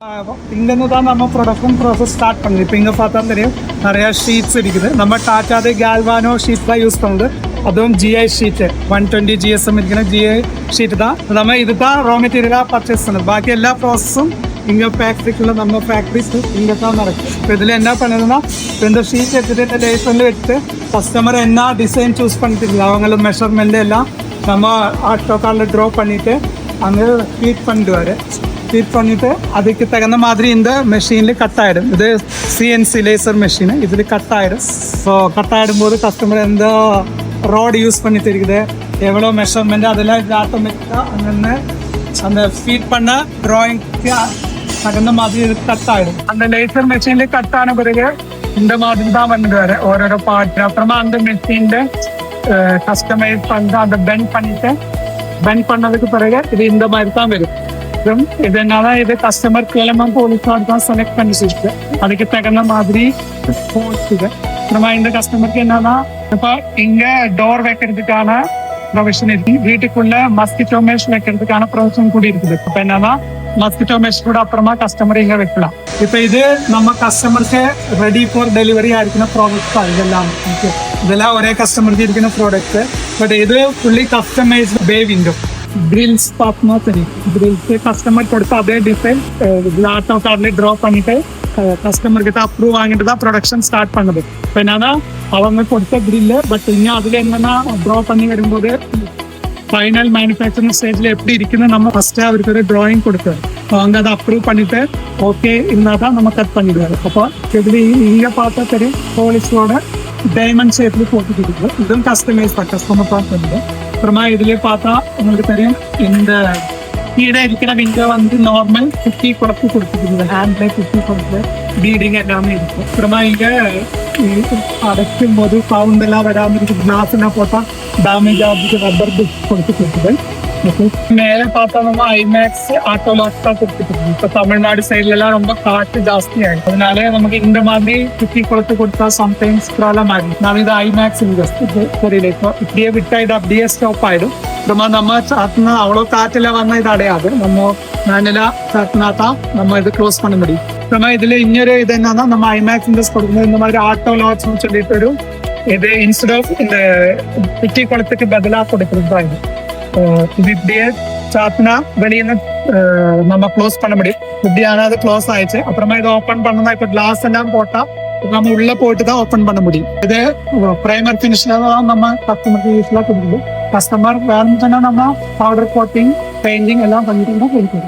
இங்கேருந்து தான் நம்ம ப்ரொடக்ஷன் ப்ராசஸ் ஸ்டார்ட் பண்ணுது. இப்போ இங்கே பார்த்தா தெரியும் நிறையா ஷீட்ஸ் இருக்குது. நம்ம டாட்டாது கேல்வானோ ஷீட் தான் யூஸ் பண்ணுது. அதுவும் ஜிஐ ஷீட்டு 120 GSM இருக்கிற ஜிஐ ஷீட்டு தான். நம்ம இது தான் ரா மெட்டீரியலாக பர்ச்சேஸ் பண்ணுது. பாக்கி எல்லா ப்ராசஸும் இங்கே ஃபேக்ட்ரிக்குள்ள நம்ம ஃபேக்ட்ரிஸ் இங்கே தான் நடக்கும். இப்போ இதில் என்ன பண்ணுதுன்னா இப்போ இந்த ஷீட் எடுத்துகிட்டு இந்த லேசரில் வச்சுட்டு கஸ்டமர் என்ன டிசைன் சூஸ் பண்ணிட்டு அவங்கள மெஷர்மெண்ட் எல்லாம் நம்ம ஆட்டோ கார்டில் ட்ரா பண்ணிவிட்டு அங்கே ஃபீட் பண்ணிடுவார். ஃபீட் பண்ணிவிட்டு அதுக்கு தகுந்த மாதிரி இந்த மெஷினில் கட் ஆகிடும். இது சிஎன்சி லேசர் மெஷினு. இதில் கட் ஆகிடும். ஸோ கட் ஆகிடும்போது கஸ்டமர் எந்த ரோடு யூஸ் பண்ணிட்டு இருக்குது, எவ்வளோ மெஷர்மெண்ட், அதெல்லாம் இது ஆட்டோமேட்டிக்காக அங்கன்னு அந்த ஃபீட் பண்ண ட்ராயிங்க்கு தகுந்த மாதிரி இது கட் ஆகிடும். அந்த லேசர் மெஷினில் கட் ஆன பிறகு இந்த மாதிரி தான் வந்துடுவார் ஓரோரோ பார்ட். அப்புறமா அந்த மெஷினில் கஸ்டமைஸ் பண்ணிட்டு அதை பெண்ட் பண்ணிட்டு பெண்ட் பண்ணதுக்கு பிறகு இது இந்த மாதிரி தான் வரும். இதனால இது கஸ்டமர் கிளம்பும் போலீஸார் தான் செலக்ட் பண்ணிட்டு அதுக்கு தகுந்த மாதிரி போச்சுது. அப்புறமா இந்த கஸ்டமருக்கு என்னன்னா இப்போ இங்க டோர் வைக்கிறதுக்கான ப்ரொவிஷன் இருக்கு. வீட்டுக்குள்ள மஸ்கிட்டோ மெஷ் வைக்கிறதுக்கான ப்ரொவிஷன் கூட இருக்குது. இப்போ என்னன்னா மஸ்கிட்டோ மெஷ் கூட அப்புறமா கஸ்டமர் இங்க வைக்கலாம். இப்போ இது நம்ம கஸ்டமருக்கு ரெடி ஃபார் டெலிவரி ஆயிருக்கிற ப்ராடக்ட் தான் இதெல்லாம். இதெல்லாம் ஒரே கஸ்டமருக்கு இருக்கிற ப்ராடக்ட். பட் இது ஃபுல்லி கஸ்டமைஸ்டு பே விண்டோ கிரில்ஸ் பார்த்தோம்னா தெரியும். கிரில்ஸ் கஸ்டமர் கொடுத்து அதே டிசைன் ஆட்டோ கார்டில் ட்ரா பண்ணிட்டு கஸ்டமர்கிட்ட அப்ரூவ் வாங்கிட்டு தான் ப்ரொடக்ஷன் ஸ்டார்ட் பண்ணுது. இப்போ என்னன்னா அவங்க கொடுத்த கிரில்லு பட் இன்னும் அதில் என்னன்னா ட்ரா பண்ணி வரும்போது ஃபைனல் மேனுஃபேக்சரிங் ஸ்டேஜில் எப்படி இருக்குன்னு நம்ம ஃபஸ்ட்டே அவருக்கு ஒரு ட்ராயிங் கொடுத்தாரு. அவங்க அதை அப்ரூவ் பண்ணிட்டு ஓகே இருந்தால் தான் நம்ம கட் பண்ணிடுவாரு. அப்போ இது இங்கே பார்த்தா தெரியும் போலீஸோட டைமண்ட் ஷேப்ல போட்டுக்கிட்டு இதுவும் கஸ்டமைஸ் கஸ்டமர் தான் பண்ணுது. அப்புறமா இதுலேயே பார்த்தா உங்களுக்கு தெரியும் இந்த கீழே இருக்கிற விண்டோ வந்து நார்மல் குட்டி குழப்பு கொடுத்துருக்குது. ஹேண்ட்ல குட்டி குழப்பு பீடிங் எல்லாமே இருக்கும். அப்புறமா இங்கே அடைக்கும் போது சவுண்ட் எல்லாம் வராமல் இருக்குது. கிளாஸ் எல்லாம் போட்டால் டேமேஜ் ஆகுது. ரப்பர் பிட் கொடுத்துருக்குது. மேலே பார்த்தா நம்ம ஐமேக்ஸ் ஆட்டோ லாக் தான் கொடுத்துருக்குது. இப்போ தமிழ்நாடு சைட்ல எல்லாம் ரொம்ப காற்று ஜாஸ்தி ஆகிடும். அதனால நமக்கு இந்த மாதிரி குட்டி குளத்து கொடுத்தா சம்டைம்ஸ் ப்ராப்ளம் ஆகிடும். நான் இது ஐமேக்ஸ் தெரியல. இப்போ இப்படியே விட்டா இது அப்படியே ஸ்டாப் ஆகிடும். அப்புறமா நம்ம சாத்தினா அவ்வளோ காற்றுல வந்தால் இது அடையாது. நம்ம மேனுவலா சாத்தினா தான் நம்ம இது க்ளோஸ் பண்ண முடியும். அப்புறமா இதுல இன்னொரு இது என்னன்னா நம்ம ஐமேக்ஸ் இண்டஸ் கொடுக்கும்போது இந்த மாதிரி ஆட்டோ லாக்ஸ்ன்னு சொல்லிட்டு வரும். இது இன்ஸ்டெட் ஆஃப் இந்த குட்டி குளத்துக்கு பதிலாக கொடுக்குறது தான் இது. இது இப்படியே சாத்தினா வெளியில நம்ம க்ளோஸ் பண்ண முடியும். இப்படியான அது க்ளோஸ் ஆயிடுச்சு. அப்புறமா இதை ஓப்பன் பண்ணா இப்போ கிளாஸ் எல்லாம் போட்டா நம்ம உள்ள போட்டு தான் ஓப்பன் பண்ண முடியும். இது பிரைமர் ஃபினிஷ்ல தான் நம்ம கஸ்டமருக்கு யூஸ்ஃபுல்லா கொடுக்குது. கஸ்டமர் வேணும்னா நம்ம பவுடர் கோட்டிங் பெயிண்டிங் எல்லாம் பண்ணிட்டு தான் கொடுக்குது.